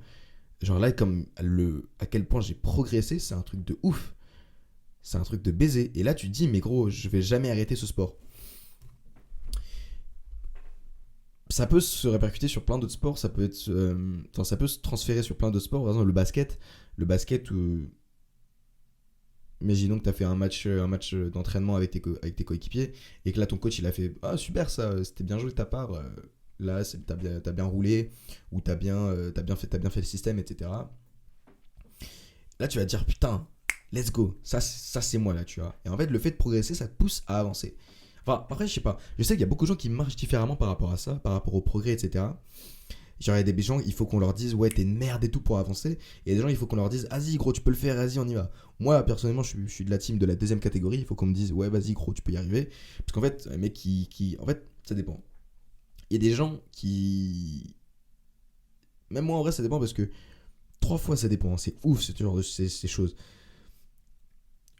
Genre là, à quel point j'ai progressé, c'est un truc de ouf. C'est un truc de baiser. Et là, tu te dis, mais gros, je vais jamais arrêter ce sport. Ça peut se répercuter sur plein d'autres sports. Ça peut se transférer sur plein d'autres sports. Par exemple, le basket. Le basket, imaginons que tu as fait un match d'entraînement avec tes coéquipiers et que là, ton coach, il a fait ah, super, ça, c'était bien joué de ta part. Là, t'as bien roulé ou t'as bien fait le système, etc. Là, tu vas te dire putain, let's go. Ça c'est moi là, tu vois. Et en fait, le fait de progresser, ça te pousse à avancer. Enfin, après, je sais pas. Je sais qu'il y a beaucoup de gens qui marchent différemment par rapport à ça, par rapport au progrès, etc. Genre, il y a des gens, il faut qu'on leur dise, ouais, t'es une merde et tout pour avancer. Et il y a des gens, il faut qu'on leur dise, vas-y, gros, tu peux le faire, vas-y, on y va. Moi, personnellement, je suis de la team de la deuxième catégorie. Il faut qu'on me dise, ouais, vas-y, gros, tu peux y arriver. Parce qu'en fait, un mec en fait, ça dépend. Il y a des gens qui. Même moi, en vrai, ça dépend parce que 3 fois, ça dépend. C'est ouf, ce genre de ces choses.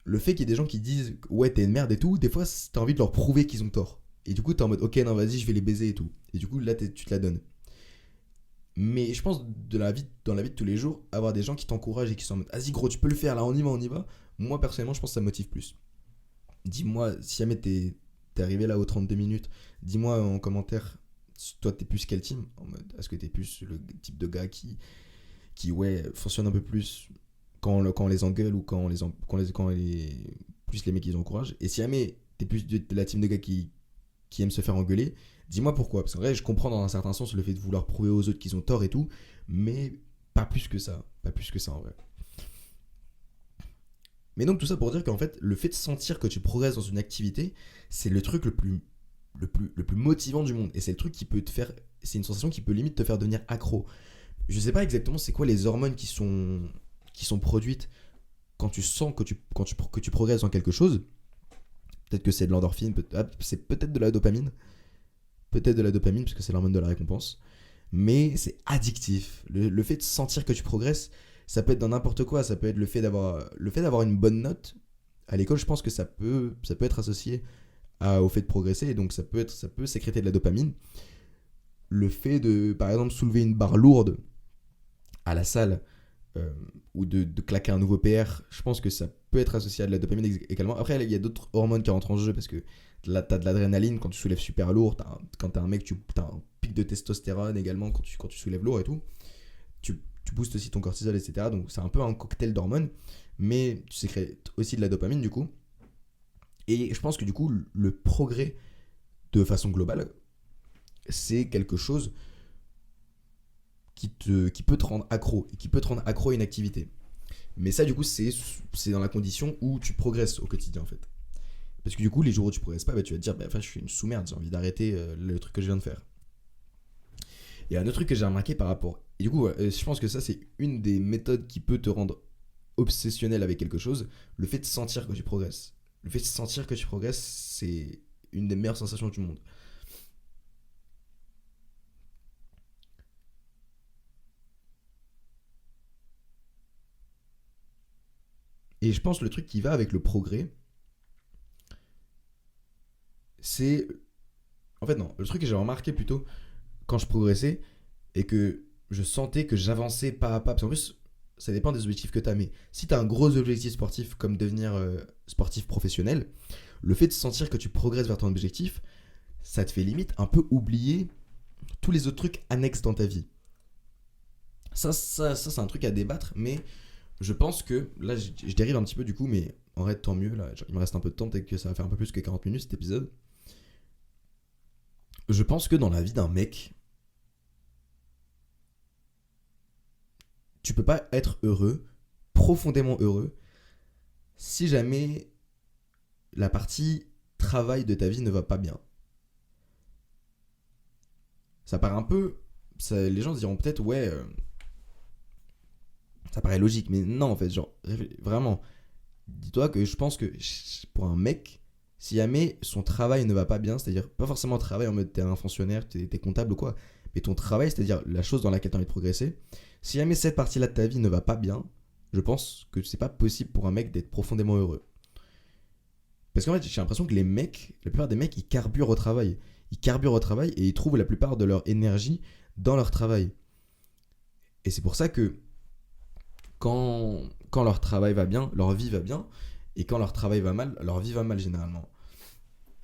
Le fait qu'il y ait des gens qui disent, ouais, t'es une merde et tout, des fois, t'as envie de leur prouver qu'ils ont tort. Et du coup, t'es en mode, ok, non, vas-y, je vais les baiser et tout. Et du coup, là, tu te la donnes. Mais je pense dans la vie de tous les jours, avoir des gens qui t'encouragent et qui sont en mode vas-y gros, tu peux le faire, là, on y va, on y va. Moi, personnellement, je pense que ça me motive plus. Dis-moi, si jamais t'es arrivé là aux 32 minutes, dis-moi en commentaire, toi, t'es plus quel team en mode, est-ce que t'es plus le type de gars qui ouais, fonctionne un peu plus quand on les engueule ou plus les mecs qui les encouragent. Et si jamais t'es plus de la team de gars qui aiment se faire engueuler, dis-moi pourquoi. Parce qu'en vrai, je comprends dans un certain sens le fait de vouloir prouver aux autres qu'ils ont tort et tout, mais pas plus que ça. Pas plus que ça en vrai. Mais donc tout ça pour dire qu'en fait, le fait de sentir que tu progresses dans une activité, c'est le truc le plus motivant du monde. Et c'est le truc qui peut te faire. C'est une sensation qui peut limite te faire devenir accro. Je sais pas exactement c'est quoi les hormones qui sont produites quand tu sens que tu progresses dans quelque chose. Peut-être que c'est de l'endorphine, c'est peut-être de la dopamine. Peut-être de la dopamine, parce que c'est l'hormone de la récompense. Mais c'est addictif. Le fait de sentir que tu progresses, ça peut être dans n'importe quoi. Ça peut être le fait d'avoir une bonne note. À l'école, je pense que ça peut être associé au fait de progresser. Et donc, ça peut sécréter de la dopamine. Le fait de, par exemple, soulever une barre lourde à la salle ou de claquer un nouveau PR, je pense que ça peut être associé à de la dopamine également. Après, il y a d'autres hormones qui rentrent en jeu parce que là, t'as de l'adrénaline quand tu soulèves super lourd. Quand t'es un mec, t'as un pic de testostérone également quand tu soulèves lourd et tout. Tu boostes aussi ton cortisol, etc. Donc, c'est un peu un cocktail d'hormones. Mais tu sécrètes aussi de la dopamine du coup. Et je pense que du coup, le progrès de façon globale, c'est quelque chose qui peut te rendre accro et qui peut te rendre accro à une activité. Mais ça, du coup, c'est dans la condition où tu progresses au quotidien, en fait. Parce que du coup, les jours où tu progresses pas, bah, tu vas te dire, bah, enfin, je suis une sous-merde, j'ai envie d'arrêter le truc que je viens de faire. Et un autre truc que j'ai remarqué par rapport. Et du coup, je pense que ça, c'est une des méthodes qui peut te rendre obsessionnel avec quelque chose, le fait de sentir que tu progresses. Le fait de sentir que tu progresses, c'est une des meilleures sensations du monde. Et je pense que le truc qui va avec le progrès, c'est. En fait, non, le truc que j'ai remarqué plutôt quand je progressais et que je sentais que j'avançais pas à pas. Parce qu'en plus, ça dépend des objectifs que tu as. Mais si tu as un gros objectif sportif comme devenir sportif professionnel, le fait de sentir que tu progresses vers ton objectif, ça te fait limite un peu oublier tous les autres trucs annexes dans ta vie. Ça c'est un truc à débattre, mais je pense que, là je dérive un petit peu du coup, mais en vrai tant mieux, là il me reste un peu de temps, peut-être que ça va faire un peu plus que 40 minutes cet épisode. Je pense que dans la vie d'un mec, tu peux pas être heureux, profondément heureux, si jamais la partie travail de ta vie ne va pas bien. Ça paraît un peu... les gens se diront peut-être, ouais, ça paraît logique, mais non, en fait, genre, vraiment, dis-toi que je pense que pour un mec, si jamais son travail ne va pas bien, c'est-à-dire pas forcément travail en mode t'es un fonctionnaire, t'es comptable ou quoi, mais ton travail, c'est-à-dire la chose dans laquelle t'as envie de progresser, si jamais cette partie-là de ta vie ne va pas bien, je pense que c'est pas possible pour un mec d'être profondément heureux. Parce qu'en fait, j'ai l'impression que la plupart des mecs, ils carburent au travail. Ils carburent au travail et ils trouvent la plupart de leur énergie dans leur travail. Et c'est pour ça que quand leur travail va bien, leur vie va bien. Et quand leur travail va mal, leur vie va mal généralement.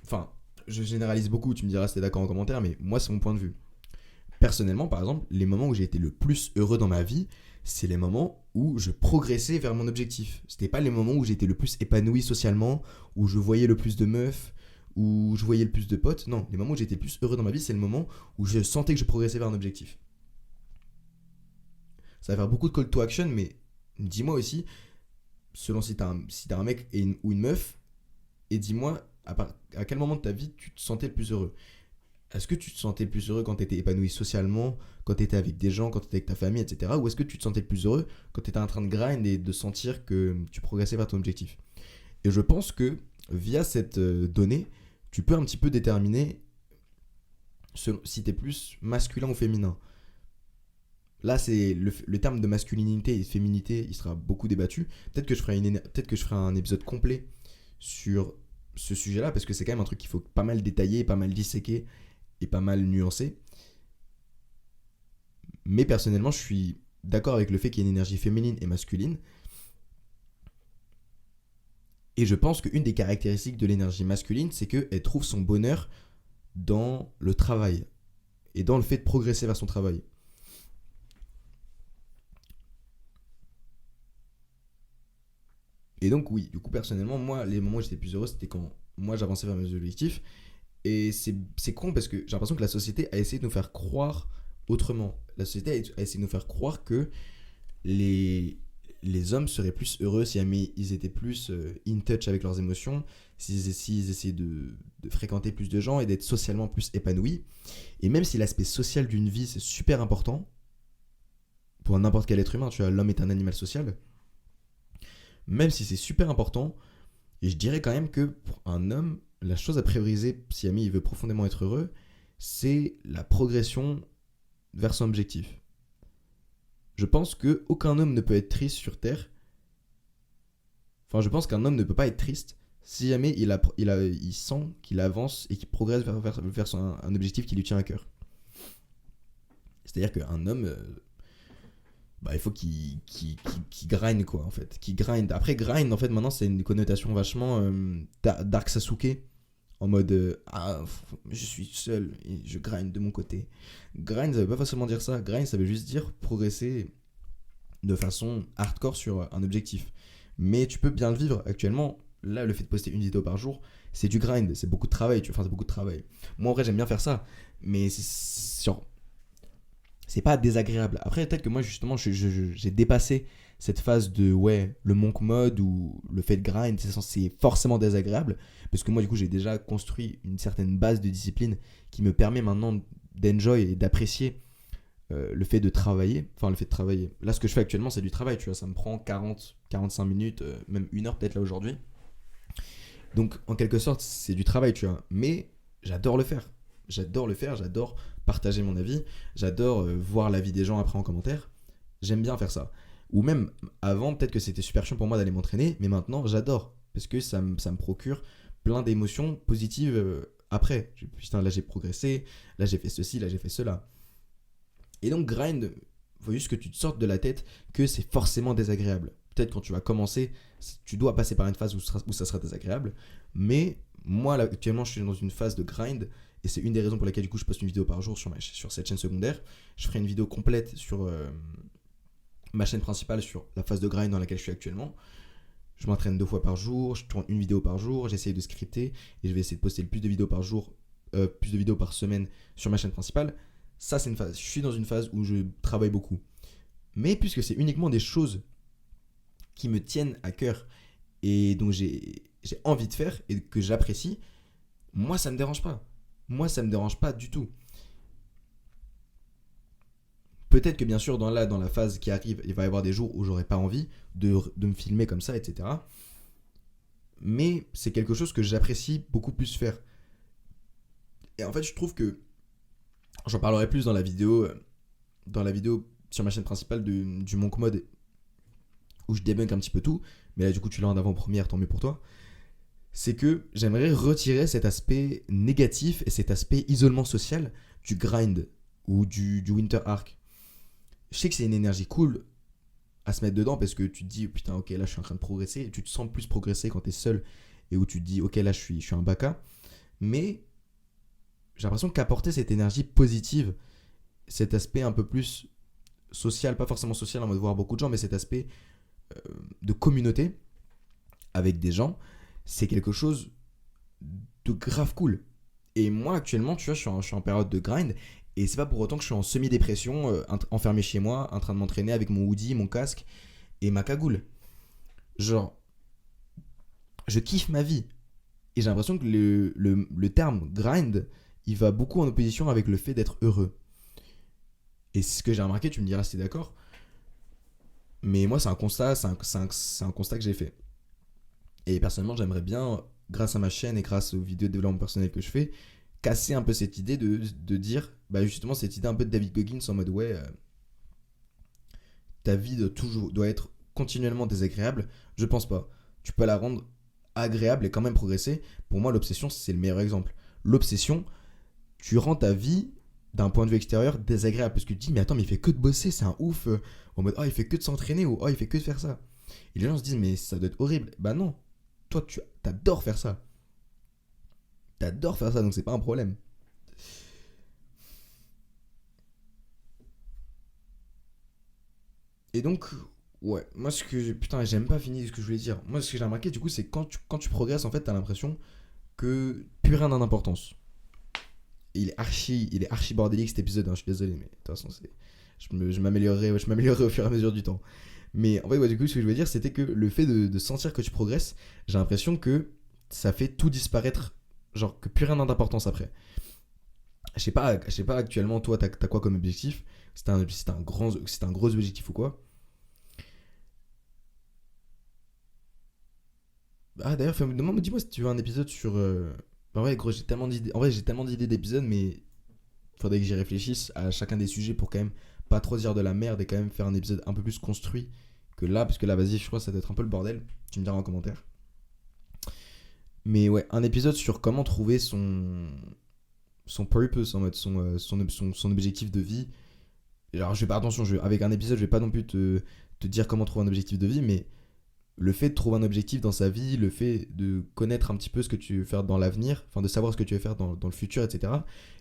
Enfin, je généralise beaucoup, tu me diras si t'es d'accord en commentaire, mais moi c'est mon point de vue. Personnellement, par exemple, les moments où j'ai été le plus heureux dans ma vie, c'est les moments où je progressais vers mon objectif. C'était pas les moments où j'étais le plus épanoui socialement, où je voyais le plus de meufs, où je voyais le plus de potes. Non, les moments où j'étais le plus heureux dans ma vie, c'est le moment où je sentais que je progressais vers un objectif. Ça va faire beaucoup de call to action, mais dis-moi aussi, selon si t'as un mec ou une meuf, et dis-moi à quel moment de ta vie tu te sentais le plus heureux. Est-ce que tu te sentais le plus heureux quand tu étais épanoui socialement, quand tu étais avec des gens, quand tu étais avec ta famille, etc. Ou est-ce que tu te sentais le plus heureux quand tu étais en train de grind et de sentir que tu progressais vers ton objectif? Et je pense que via cette donnée, tu peux un petit peu déterminer si tu es plus masculin ou féminin. Là, c'est le terme de masculinité et de féminité, il sera beaucoup débattu. Peut-être que je ferai un épisode complet sur ce sujet-là, parce que c'est quand même un truc qu'il faut pas mal détailler, pas mal disséquer et pas mal nuancé. Mais personnellement, je suis d'accord avec le fait qu'il y ait une énergie féminine et masculine. Et je pense qu'une des caractéristiques de l'énergie masculine, c'est qu'elle trouve son bonheur dans le travail et dans le fait de progresser vers son travail. Et donc oui, du coup personnellement, moi, les moments où j'étais plus heureux, c'était quand moi j'avançais vers mes objectifs. Et c'est con parce que j'ai l'impression que la société a essayé de nous faire croire autrement. La société a essayé de nous faire croire que les hommes seraient plus heureux si jamais ils étaient plus in touch avec leurs émotions, s'ils essayaient de fréquenter plus de gens et d'être socialement plus épanouis. Et même si l'aspect social d'une vie c'est super important, pour n'importe quel être humain, tu vois, l'homme est un animal social, même si c'est super important, et je dirais quand même que pour un homme, la chose à prioriser si jamais il veut profondément être heureux, c'est la progression vers son objectif. Je pense qu'aucun homme ne peut être triste sur Terre. Enfin, je pense qu'un homme ne peut pas être triste si jamais il sent qu'il avance et qu'il progresse vers un objectif qui lui tient à cœur. C'est-à-dire qu'un homme, il faut qu'il grind, quoi, en fait. Qu'il grind. Après, grind, en fait, maintenant, c'est une connotation vachement Dark Sasuke. En mode, je suis seul et je grind de mon côté. Grind, ça veut pas forcément dire ça. Grind, ça veut juste dire progresser de façon hardcore sur un objectif. Mais tu peux bien le vivre actuellement. Là, le fait de poster une vidéo par jour, c'est du grind, c'est beaucoup de travail. C'est beaucoup de travail. Moi, en vrai, j'aime bien faire ça. Mais c'est pas désagréable. Après, peut-être que moi, justement, j'ai dépassé cette phase de, le monk mode ou le fait de grind, c'est forcément désagréable. Parce que moi, du coup, j'ai déjà construit une certaine base de discipline qui me permet maintenant d'enjoy et d'apprécier le fait de travailler. Enfin, le fait de travailler. Là, ce que je fais actuellement, c'est du travail, tu vois. Ça me prend 45 minutes, même 1 heure peut-être là aujourd'hui. Donc, en quelque sorte, c'est du travail, tu vois. Mais j'adore le faire. J'adore partager mon avis. J'adore voir l'avis des gens après en commentaire. J'aime bien faire ça. Ou même, avant, peut-être que c'était super chiant pour moi d'aller m'entraîner, mais maintenant, j'adore. Parce que ça me procure plein d'émotions positives après. Putain, là, j'ai progressé. Là, j'ai fait ceci, là, j'ai fait cela. Et donc, grind, faut juste que tu te sortes de la tête que c'est forcément désagréable. Peut-être quand tu vas commencer, tu dois passer par une phase où ça sera désagréable. Mais moi, là, actuellement, je suis dans une phase de grind. Et c'est une des raisons pour lesquelles, du coup, je poste une vidéo par jour sur cette chaîne secondaire. Je ferai une vidéo complète sur ma chaîne principale, sur la phase de grind dans laquelle je suis actuellement. Je m'entraîne 2 fois par jour, je tourne une vidéo par jour, j'essaye de scripter et je vais essayer de poster le plus de vidéos par jour, plus de vidéos par semaine sur ma chaîne principale. Ça, c'est une phase. Je suis dans une phase où je travaille beaucoup. Mais puisque c'est uniquement des choses qui me tiennent à cœur et dont j'ai envie de faire et que j'apprécie, moi, ça me dérange pas. Moi, ça me dérange pas du tout. Peut-être que bien sûr, dans la phase qui arrive, il va y avoir des jours où j'aurai pas envie de me filmer comme ça, etc. Mais c'est quelque chose que j'apprécie beaucoup plus faire. Et en fait, je trouve que j'en parlerai plus dans la vidéo sur ma chaîne principale du Monk Mode où je débunk un petit peu tout. Mais là, du coup, tu l'as en avant-première, tant mieux pour toi. C'est que j'aimerais retirer cet aspect négatif et cet aspect isolement social du grind ou du Winter Arc. Je sais que c'est une énergie cool à se mettre dedans parce que tu te dis putain ok là je suis en train de progresser et tu te sens plus progresser quand t'es seul et où tu te dis ok là je suis un baka, mais j'ai l'impression qu'apporter cette énergie positive, cet aspect un peu plus social, pas forcément social en mode voir beaucoup de gens, mais cet aspect de communauté avec des gens, c'est quelque chose de grave cool. Et moi actuellement tu vois je suis en période de grind et c'est pas pour autant que je suis en semi-dépression, enfermé chez moi, en train de m'entraîner avec mon hoodie, mon casque et ma cagoule. Genre, je kiffe ma vie. Et j'ai l'impression que le terme grind, il va beaucoup en opposition avec le fait d'être heureux. Et c'est ce que j'ai remarqué, tu me diras si t'es d'accord. Mais moi, c'est un constat, c'est un constat que j'ai fait. Et personnellement, j'aimerais bien, grâce à ma chaîne et grâce aux vidéos de développement personnel que je fais, casser un peu cette idée de dire, bah justement, cette idée un peu de David Goggins en mode ouais, ta vie doit être continuellement désagréable. Je pense pas. Tu peux la rendre agréable et quand même progresser. Pour moi, l'obsession, c'est le meilleur exemple. L'obsession, tu rends ta vie d'un point de vue extérieur désagréable parce que tu te dis mais attends mais il fait que de bosser, c'est un ouf, en mode oh il fait que de s'entraîner ou oh il fait que de faire ça, et les gens se disent mais ça doit être horrible. Bah non, toi tu t'adores faire ça, donc c'est pas un problème. Et donc ouais, moi ce que putain j'aime pas finir ce que je voulais dire. Moi ce que j'ai remarqué du coup c'est quand tu progresses en fait t'as l'impression que plus rien n'a d'importance. Et il est archi bordélique cet épisode, hein, je suis désolé mais de toute façon je m'améliorerai au fur et à mesure du temps. Mais en fait, ouais, du coup, ce que je voulais dire, c'était que le fait de sentir que tu progresses, j'ai l'impression que ça fait tout disparaître, genre que plus rien n'a d'importance après. Je sais pas actuellement, toi, t'as quoi comme objectif? C'est un gros objectif ou quoi? Ah, d'ailleurs, dis-moi si tu veux un épisode sur. En vrai, gros, j'ai tellement d'idées. En vrai, j'ai tellement d'idées d'épisodes, mais faudrait que j'y réfléchisse à chacun des sujets pour quand même pas trop dire de la merde et quand même faire un épisode un peu plus construit que là, parce que là, vas-y, je crois que ça doit être un peu le bordel. Tu me diras en commentaire. Mais ouais, un épisode sur comment trouver son purpose, en mode son objectif de vie. Alors, je vais pas, attention, avec un épisode, je vais pas non plus te dire comment trouver un objectif de vie, mais le fait de trouver un objectif dans sa vie, le fait de connaître un petit peu ce que tu veux faire dans l'avenir, enfin de savoir ce que tu veux faire dans le futur, etc.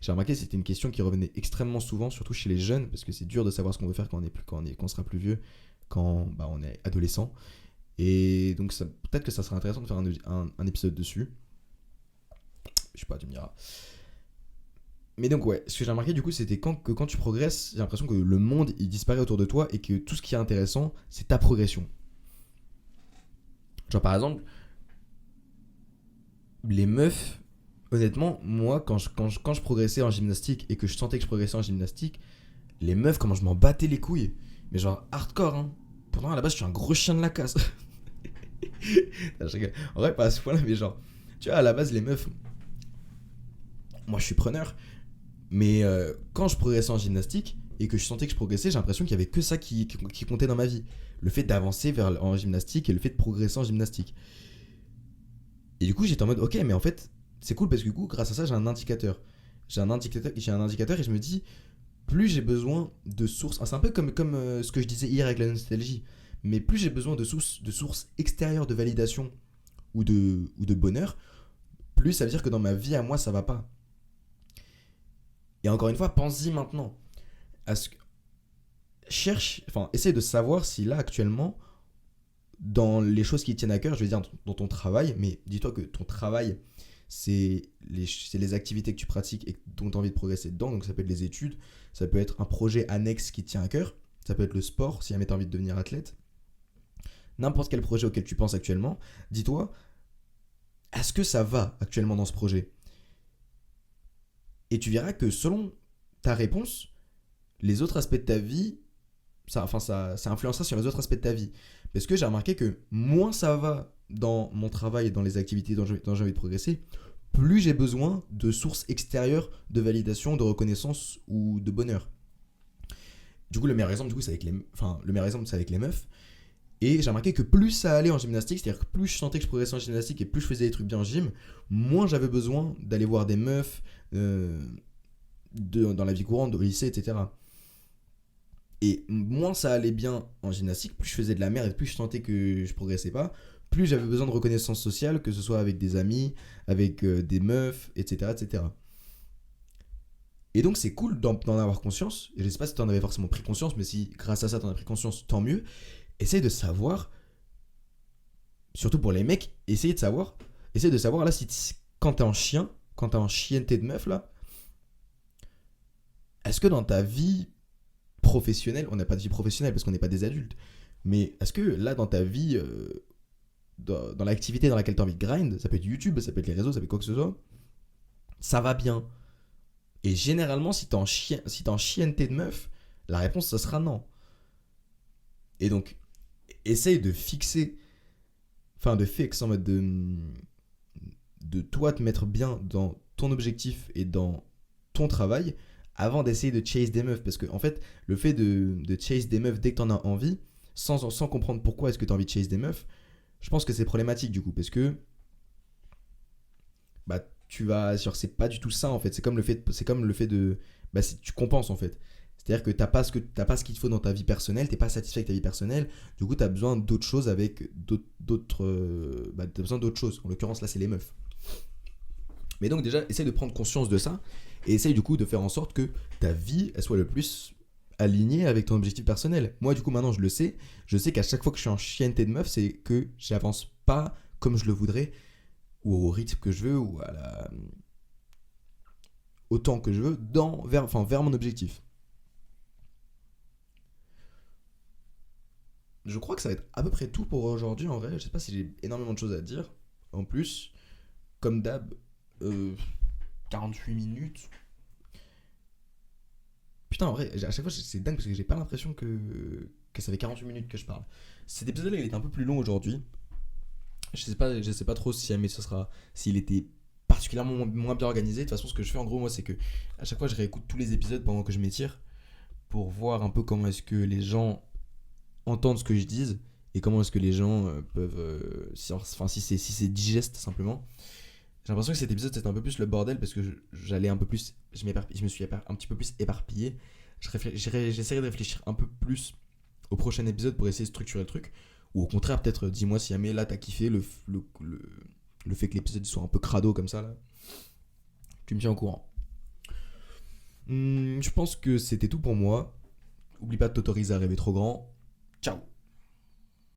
J'ai remarqué que c'était une question qui revenait extrêmement souvent, surtout chez les jeunes, parce que c'est dur de savoir ce qu'on veut faire quand on sera plus vieux, quand bah, on est adolescent. Et donc peut-être que ça serait intéressant de faire un épisode dessus. Je sais pas, tu me diras. Mais donc ouais, ce que j'ai remarqué du coup c'était quand tu progresses, j'ai l'impression que le monde il disparaît autour de toi et que tout ce qui est intéressant c'est ta progression. Genre par exemple, les meufs, honnêtement, moi, quand je progressais en gymnastique et que je sentais que je progressais en gymnastique, les meufs, comment je m'en battais les couilles. Mais genre, hardcore, hein. Pourtant, à la base, je suis un gros chien de la casse. Je rigole. En vrai, pas à ce point-là, mais genre, tu vois, à la base, les meufs, moi, je suis preneur. Mais quand je progressais en gymnastique et que je sentais que je progressais, j'ai l'impression qu'il y avait que ça qui comptait dans ma vie. Le fait d'avancer en gymnastique et le fait de progresser en gymnastique. Et du coup, j'étais en mode, ok, mais en fait, c'est cool parce que du coup, grâce à ça, j'ai un indicateur. J'ai un indicateur et je me dis, plus j'ai besoin de sources. Ah, c'est un peu comme ce que je disais hier avec la nostalgie. Mais plus j'ai besoin de sources extérieures de validation ou de bonheur, plus ça veut dire que dans ma vie à moi, ça va pas. Et encore une fois, pense-y maintenant. À ce que- essaye de savoir si là, actuellement, dans les choses qui te tiennent à cœur, je vais dire dans ton travail, mais dis-toi que ton travail, c'est les activités que tu pratiques et dont tu as envie de progresser dedans. Donc ça peut être les études, ça peut être un projet annexe qui te tient à cœur, ça peut être le sport, si jamais tu as envie de devenir athlète. N'importe quel projet auquel tu penses actuellement, dis-toi, est-ce que ça va actuellement dans ce projet? Et tu verras que selon ta réponse, les autres aspects de ta vie, ça influencera sur les autres aspects de ta vie. Parce que j'ai remarqué que moins ça va dans mon travail et dans les activités dont j'ai envie de progresser, plus j'ai besoin de sources extérieures de validation, de reconnaissance ou de bonheur. Du coup, le meilleur exemple, c'est avec les meufs. Et j'ai remarqué que plus ça allait en gymnastique, c'est-à-dire que plus je sentais que je progressais en gymnastique et plus je faisais des trucs bien en gym, moins j'avais besoin d'aller voir des meufs dans la vie courante, au lycée, etc. Et moins ça allait bien en gymnastique, plus je faisais de la merde et plus je sentais que je progressais pas, plus j'avais besoin de reconnaissance sociale, que ce soit avec des amis, avec des meufs, etc., etc. Et donc c'est cool d'en avoir conscience. Et je sais pas si tu en avais forcément pris conscience, mais si grâce à ça tu en as pris conscience, tant mieux. Essaye de savoir, surtout pour les mecs, essaye de savoir là si quand t'es en chien, quand t'es en chienneté de meuf là, est-ce que dans ta vie professionnelle, on n'a pas de vie professionnelle parce qu'on n'est pas des adultes, mais est-ce que là dans ta vie, dans l'activité dans laquelle tu as envie de grind, ça peut être YouTube, ça peut être les réseaux, ça peut être quoi que ce soit, ça va bien. Et généralement, si t'es en chienneté de meuf, la réponse, ça sera non. Et donc, essaye de fixer, de fixe en mode de toi te mettre bien dans ton objectif et dans ton travail avant d'essayer de chase des meufs. Parce que, en fait, le fait de chase des meufs dès que t'en as envie, sans comprendre pourquoi est-ce que t'as envie de chase des meufs, je pense que c'est problématique du coup. Parce que, bah, c'est pas du tout ça en fait. C'est comme le fait de. Bah, tu compenses en fait. C'est-à-dire que t'as pas ce qu'il te faut dans ta vie personnelle, t'es pas satisfait avec ta vie personnelle, du coup t'as besoin d'autres choses avec t'as besoin d'autres choses. En l'occurrence là c'est les meufs. Mais donc déjà, essaye de prendre conscience de ça et essaye du coup de faire en sorte que ta vie elle soit le plus alignée avec ton objectif personnel. Moi du coup maintenant je sais qu'à chaque fois que je suis en chienneté de meuf, c'est que j'avance pas comme je le voudrais ou au rythme que je veux ou au temps que je veux vers mon objectif. Je crois que ça va être à peu près tout pour aujourd'hui en vrai. Je sais pas si j'ai énormément de choses à dire. En plus, comme d'hab, euh, 48 minutes. Putain, en vrai, à chaque fois, c'est dingue parce que j'ai pas l'impression que ça fait 48 minutes que je parle. Cet épisode-là, il est un peu plus long aujourd'hui. Je sais pas trop si jamais s'il était particulièrement moins bien organisé. De toute façon, ce que je fais en gros, moi, c'est que à chaque fois, je réécoute tous les épisodes pendant que je m'étire pour voir un peu comment est-ce que les gens entendent ce que je dis et comment est-ce que les gens peuvent. Si c'est digeste simplement. J'ai l'impression que cet épisode c'était un peu plus le bordel parce que j'allais un peu plus. Je me suis un petit peu plus éparpillé. J'essaierai de réfléchir un peu plus au prochain épisode pour essayer de structurer le truc. Ou au contraire, peut-être dis-moi si jamais là t'as kiffé le fait que l'épisode soit un peu crado comme ça là. Tu me tiens au courant. Je pense que c'était tout pour moi. Oublie pas de t'autoriser à rêver trop grand. Ciao.